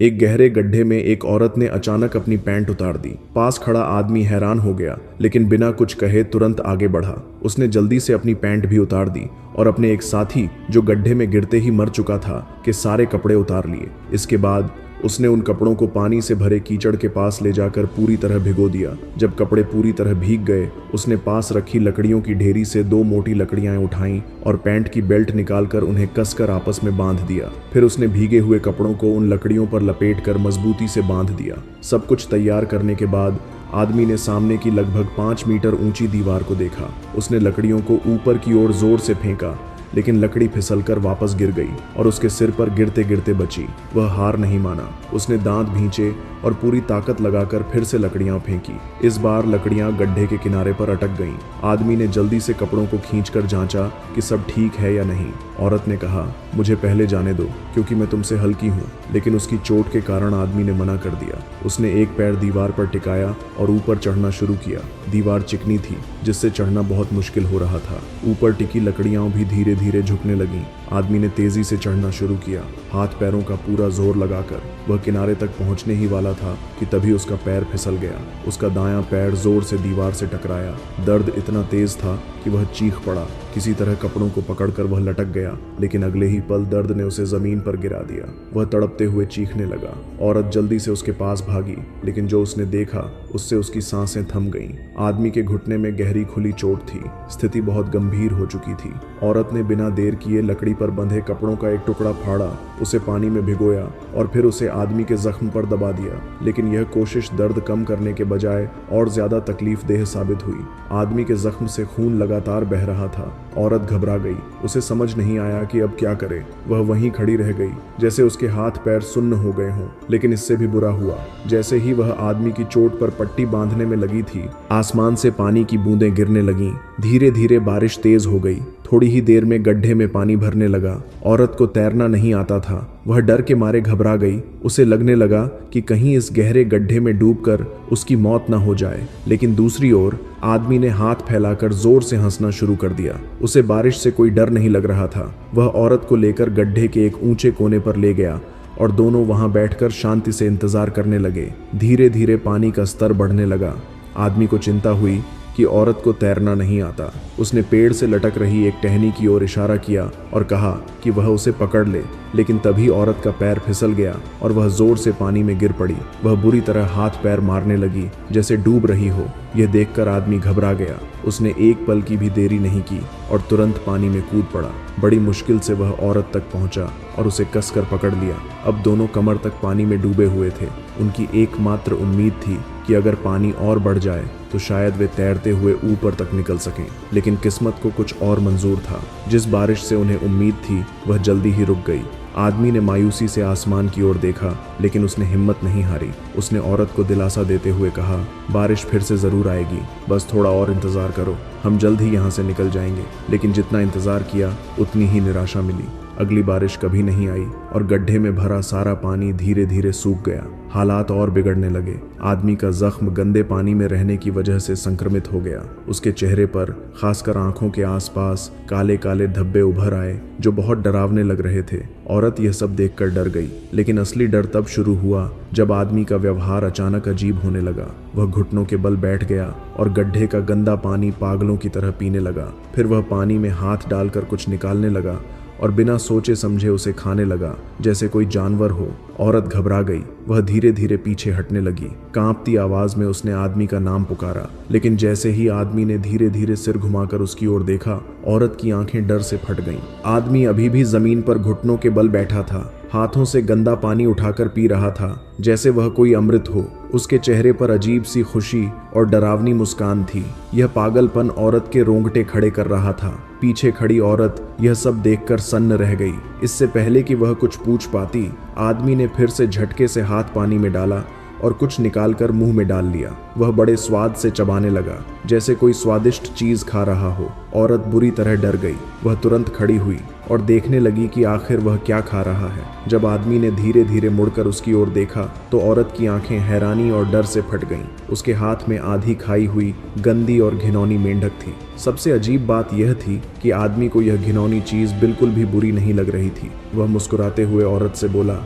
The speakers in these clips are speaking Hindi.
एक गहरे गड्ढे में एक औरत ने अचानक अपनी पैंट उतार दी। पास खड़ा आदमी हैरान हो गया, लेकिन बिना कुछ कहे तुरंत आगे बढ़ा। उसने जल्दी से अपनी पैंट भी उतार दी और अपने एक साथी, जो गड्ढे में गिरते ही मर चुका था, के सारे कपड़े उतार लिए। इसके बाद उसने उन कपड़ों को पानी से भरे कीचड़ के पास ले जाकर पूरी तरह भिगो दिया। जब कपड़े पूरी तरह भीग गए, उसने पास रखी लकड़ियों की ढेरी से 2 मोटी लकड़ियां उठाईं और पैंट की बेल्ट निकालकर उन्हें कसकर आपस में बांध दिया। फिर उसने भीगे हुए कपड़ों को उन लकड़ियों पर लपेटकर मजबूती से बांध दिया। सब कुछ तैयार करने के बाद आदमी ने सामने की लगभग 5 मीटर ऊंची दीवार को देखा। उसने लकड़ियों को ऊपर की ओर जोर से फेंका, लेकिन लकड़ी फिसलकर वापस गिर गई और उसके सिर पर गिरते गिरते बची। वह हार नहीं माना। उसने दांत भींचे और पूरी ताकत लगाकर फिर से लकड़ियां फेंकी। इस बार लकड़ियां गड्ढे के किनारे पर अटक गईं। आदमी ने जल्दी से कपड़ों को खींचकर जांचा कि सब ठीक है या नहीं। औरत ने कहा, मुझे पहले जाने दो, क्योंकि मैं तुमसे हल्की हूँ। लेकिन उसकी चोट के कारण आदमी ने मना कर दिया। उसने एक पैर दीवार पर टिकाया और ऊपर चढ़ना शुरू किया। दीवार चिकनी थी, जिससे चढ़ना बहुत मुश्किल हो रहा था। ऊपर टिकी लकड़ियां भी धीरे धीरे झुकने लगीं। आदमी ने तेजी से चढ़ना शुरू किया, हाथ पैरों का पूरा जोर लगाकर। वह किनारे तक पहुंचने ही वाला था कि तभी उसका पैर फिसल गया। उसका दायां पैर जोर से दीवार से टकराया। दर्द इतना तेज था कि वह चीख पड़ा। किसी तरह कपड़ों को पकड़कर वह लटक गया, लेकिन अगले ही पल दर्द ने उसे जमीन पर गिरा दिया। वह तड़पते हुए चीखने लगा। औरत जल्दी से उसके पास भागी, लेकिन जो उसने देखा उससे उसकी सांसें थम गईं। आदमी के घुटने में गहरी खुली चोट थी। स्थिति बहुत गंभीर हो चुकी थी। औरत ने बिना देर किए लकड़ी पर बंधे कपड़ों का एक टुकड़ा फाड़ा, उसे पानी में भिगोया और फिर उसे आदमी के जख्म पर दबा दिया। लेकिन यह कोशिश दर्द कम करने के बजाय और ज्यादा तकलीफदेह साबित हुई। आदमी के जख्म से खून लगातार बह रहा था। औरत घबरा गई। उसे समझ नहीं आया कि अब क्या करे। वह वहीं खड़ी रह गई, जैसे उसके हाथ पैर सुन्न हो गए हों। लेकिन इससे भी बुरा हुआ। जैसे ही वह आदमी की चोट पर पट्टी बांधने में लगी थी, आसमान से पानी की बूंदें गिरने लगीं। धीरे धीरे बारिश तेज हो गई। थोड़ी ही देर में गड्ढे में पानी भरने लगा। औरत को तैरना नहीं आता था। वह डर के मारे घबरा गई। उसे लगने लगा कि कहीं इस गहरे गड्ढे में डूबकर उसकी मौत न हो जाए। लेकिन दूसरी ओर आदमी ने हाथ फैलाकर जोर से हंसना शुरू कर दिया। उसे बारिश से कोई डर नहीं लग रहा था। वह औरत को लेकर गड्ढे के एक ऊंचे कोने पर ले गया और दोनों वहां बैठकर शांति से इंतजार करने लगे। धीरे धीरे पानी का स्तर बढ़ने लगा। आदमी को चिंता हुई कि औरत को तैरना नहीं आता। उसने पेड़ से लटक रही एक टहनी की ओर इशारा किया और कहा कि वह उसे पकड़ ले। लेकिन तभी औरत का पैर फिसल गया और वह जोर से पानी में गिर पड़ी। वह बुरी तरह हाथ पैर मारने लगी, जैसे डूब रही हो। यह देखकर आदमी घबरा गया। उसने एक पल की भी देरी नहीं की और तुरंत पानी में कूद पड़ा। बड़ी मुश्किल से वह औरत तक पहुंचा और उसे कसकर पकड़ लिया। अब दोनों कमर तक पानी में डूबे हुए थे। उनकी एकमात्र उम्मीद थी कि अगर पानी और बढ़ जाए तो शायद वे तैरते हुए ऊपर तक निकल सकें। लेकिन किस्मत को कुछ और मंजूर था। जिस बारिश से उन्हें उम्मीद थी, वह जल्दी ही रुक गई। आदमी ने मायूसी से आसमान की ओर देखा, लेकिन उसने हिम्मत नहीं हारी। उसने औरत को दिलासा देते हुए कहा, बारिश फिर से जरूर आएगी, बस थोड़ा और इंतजार करो, हम जल्द ही यहाँ से निकल जाएंगे। लेकिन जितना इंतजार किया, उतनी ही निराशा मिली। अगली बारिश कभी नहीं आई और गड्ढे में भरा सारा पानी धीरे धीरे सूख गया। हालात और बिगड़ने लगे। आदमी का जख्म गंदे पानी में रहने की वजह से संक्रमित हो गया। उसके चेहरे पर, खासकर आंखों के आसपास, काले काले धब्बे उभर आए, जो बहुत डरावने लग रहे थे। औरत यह सब देखकर डर गई। लेकिन असली डर तब शुरू हुआ जब आदमी का व्यवहार अचानक अजीब होने लगा। वह घुटनों के बल बैठ गया और गड्ढे का गंदा पानी पागलों की तरह पीने लगा। फिर वह पानी में हाथ डालकर कुछ निकालने लगा और बिना सोचे समझे उसे खाने लगा, जैसे कोई जानवर हो। औरत घबरा गई। वह धीरे धीरे पीछे हटने लगी। कांपती आवाज में उसने आदमी का नाम पुकारा। लेकिन जैसे ही आदमी ने धीरे धीरे सिर घुमाकर उसकी ओर देखा, औरत की आंखें डर से फट गईं। आदमी अभी भी जमीन पर घुटनों के बल बैठा था, हाथों से गंदा पानी उठाकर पी रहा था, जैसे वह कोई अमृत हो। उसके चेहरे पर अजीब सी खुशी और डरावनी मुस्कान थी। यह पागलपन औरत के रोंगटे खड़े कर रहा था। पीछे खड़ी औरत यह सब देखकर सन्न रह गई। इससे पहले कि वह कुछ पूछ पाती, आदमी ने फिर से झटके से हाथ पानी में डाला और कुछ निकालकर मुंह में डाल लिया। वह बड़े स्वाद से चबाने लगा, जैसे कोई स्वादिष्ट चीज खा रहा हो। औरत बुरी तरह डर गई। वह तुरंत खड़ी हुई और देखने लगी कि आखिर वह क्या खा रहा है। जब आदमी ने धीरे धीरे मुड़कर उसकी ओर देखा, तो औरत की आंखें हैरानी और डर से फट गईं। उसके हाथ में आधी खाई हुई गंदी और घिनौनी मेंढक थी। सबसे अजीब बात यह थी कि आदमी को यह घिनौनी चीज बिल्कुल भी बुरी नहीं लग रही थी। वह मुस्कुराते हुए औरत से बोला,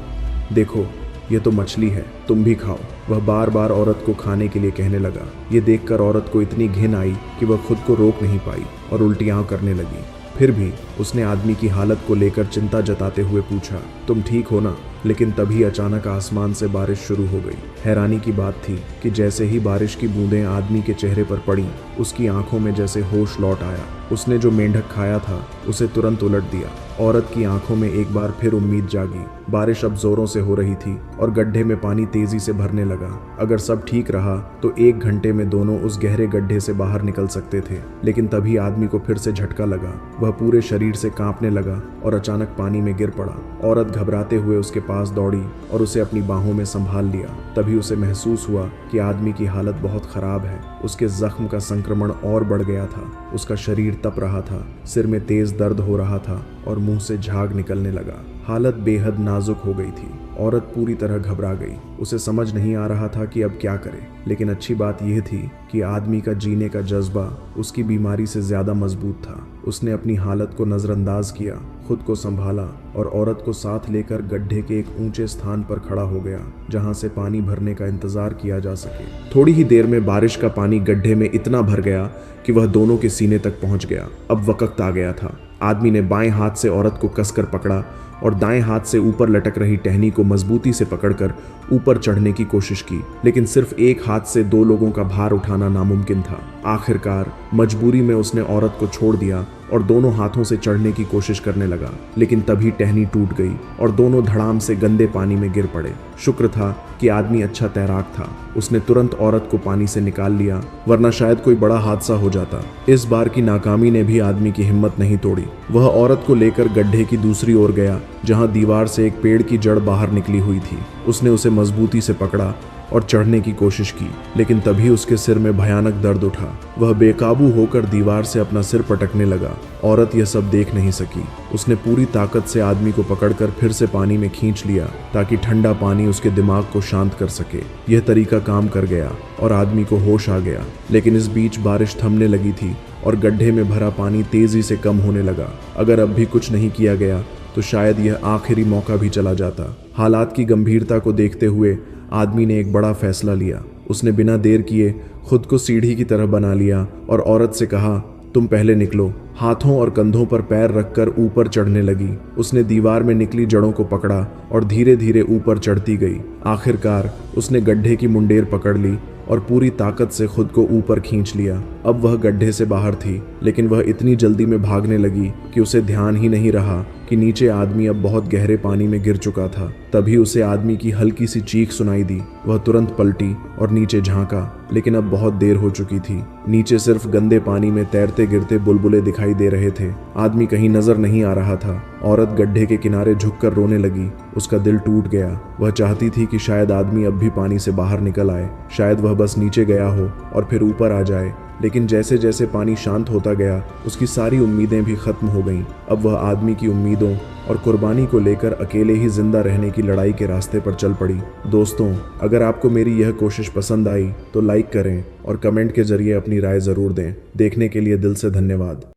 देखो, ये तो मछली है, तुम भी खाओ। वह बार बार औरत को खाने के लिए कहने लगा। ये देखकर औरत को इतनी घिन आई कि वह खुद को रोक नहीं पाई और उल्टियां करने लगी। फिर भी उसने आदमी की हालत को लेकर चिंता जताते हुए पूछा, तुम ठीक हो ना? लेकिन तभी अचानक आसमान से बारिश शुरू हो गई। हैरानी की बात थी कि जैसे ही बारिश की बूंदें आदमी के चेहरे पर पड़ी, उसकी आंखों में जैसे होश लौट आया। उसने जो मेंढक खाया था उसे तुरंत उलट दिया। औरत की आंखों में एक बार फिर उम्मीद जागी। बारिश अब जोरों से हो रही थी और गड्ढे में पानी तेजी से भरने लगा। अगर सब ठीक रहा तो 1 घंटे में दोनों उस गहरे गड्ढे से बाहर निकल सकते थे। लेकिन तभी आदमी को फिर से झटका लगा। वह पूरे शरीर से कांपने लगा और अचानक पानी में गिर पड़ा। औरत घबराते हुए उसके पास दौड़ी और उसे अपनी बाहों में संभाल लिया। तभी उसे महसूस हुआ कि आदमी की हालत बहुत खराब है। उसके जख्म का संक्रमण और बढ़ गया था। उसका शरीर तप रहा था, सिर में तेज दर्द हो रहा था और मुंह से झाग निकलने लगा। हालत बेहद नाजुक हो गई थी। औरत पूरी तरह घबरा गई। उसे समझ नहीं आ रहा था कि अब क्या करे। लेकिन अच्छी बात यह थी कि आदमी का जीने का जज्बा उसकी बीमारी से ज्यादा मजबूत था। उसने अपनी हालत को नजरअंदाज किया, खुद को संभाला और औरत को साथ लेकर गड्ढे के एक ऊंचे स्थान पर खड़ा हो गया जहां से पानी भरने का इंतजार किया जा सके। थोड़ी ही देर में बारिश का पानी गड्ढे में इतना भर गया कि वह दोनों के सीने तक पहुंच गया। अब वक्त आ गया था। आदमी ने बाएं हाथ से औरत को कसकर पकड़ा और दाएं हाथ से ऊपर लटक रही टहनी को मजबूती से पकड़कर ऊपर चढ़ने की कोशिश की। लेकिन सिर्फ एक हाथ से 2 लोगों का भार उठाना नामुमकिन था। आखिरकार मजबूरी में उसने औरत को छोड़ दिया और दोनों हाथों से चढ़ने की कोशिश करने लगा। लेकिन तभी टहनी टूट गई और दोनों धड़ाम से गंदे पानी में गिर पड़े। शुक्र था कि आदमी अच्छा तैराक था। उसने तुरंत औरत को पानी से निकाल लिया, वरना शायद कोई बड़ा हादसा हो जाता। इस बार की नाकामी ने भी आदमी की हिम्मत नहीं तोड़ी। वह औरत को लेकर गड्ढे की दूसरी ओर गया जहां दीवार से एक पेड़ की जड़ बाहर निकली हुई थी। उसने उसे मजबूती से पकड़ा और चढ़ने की कोशिश की। लेकिन तभी उसके सिर में भयानक दर्द उठा। वह बेकाबू होकर दीवार से अपना सिर पटकने लगा। औरत यह सब देख नहीं सकी। उसने पूरी ताकत से आदमी को पकड़कर फिर से पानी में खींच लिया ताकि ठंडा पानी उसके दिमाग को शांत कर सके। यह तरीका काम कर गया और आदमी को होश आ गया। लेकिन इस बीच बारिश थमने लगी थी और गड्ढे में भरा पानी तेजी से कम होने लगा। अगर अब भी कुछ नहीं किया गया तो शायद यह आखिरी मौका भी चला जाता। हालात की गंभीरता को देखते हुए आदमी ने एक बड़ा फैसला लिया। उसने बिना देर किए खुद को सीढ़ी की तरह बना लिया और औरत से कहा, तुम पहले निकलो। हाथों और कंधों पर पैर रखकर ऊपर चढ़ने लगी। उसने दीवार में निकली जड़ों को पकड़ा और धीरे धीरे ऊपर चढ़ती गई। आखिरकार उसने गड्ढे की मुंडेर पकड़ ली और पूरी ताकत से खुद को ऊपर खींच लिया। अब वह गड्ढे से बाहर थी, लेकिन वह इतनी जल्दी में भागने लगी कि उसे ध्यान ही नहीं रहा कि नीचे आदमी अब बहुत गहरे पानी में गिर चुका था। तभी उसे आदमी की हल्की सी चीख सुनाई दी। वह तुरंत पलटी और नीचे झांका, लेकिन अब बहुत देर हो चुकी थी। नीचे सिर्फ गंदे पानी में तैरते गिरते बुलबुले दिखाई दे रहे थे। आदमी कहीं नजर नहीं आ रहा था। औरत गड्ढे के किनारे झुककर रोने लगी। उसका दिल टूट गया। वह चाहती थी कि शायद आदमी अब भी पानी से बाहर निकल आए। शायद वह बस नीचे गया हो और फिर ऊपर आ जाए। लेकिन जैसे जैसे पानी शांत होता गया, उसकी सारी उम्मीदें भी खत्म हो गईं। अब वह आदमी की उम्मीदों और कुर्बानी को लेकर अकेले ही जिंदा रहने की लड़ाई के रास्ते पर चल पड़ी। दोस्तों, अगर आपको मेरी यह कोशिश पसंद आई तो लाइक करें और कमेंट के जरिए अपनी राय जरूर दें। देखने के लिए दिल से धन्यवाद।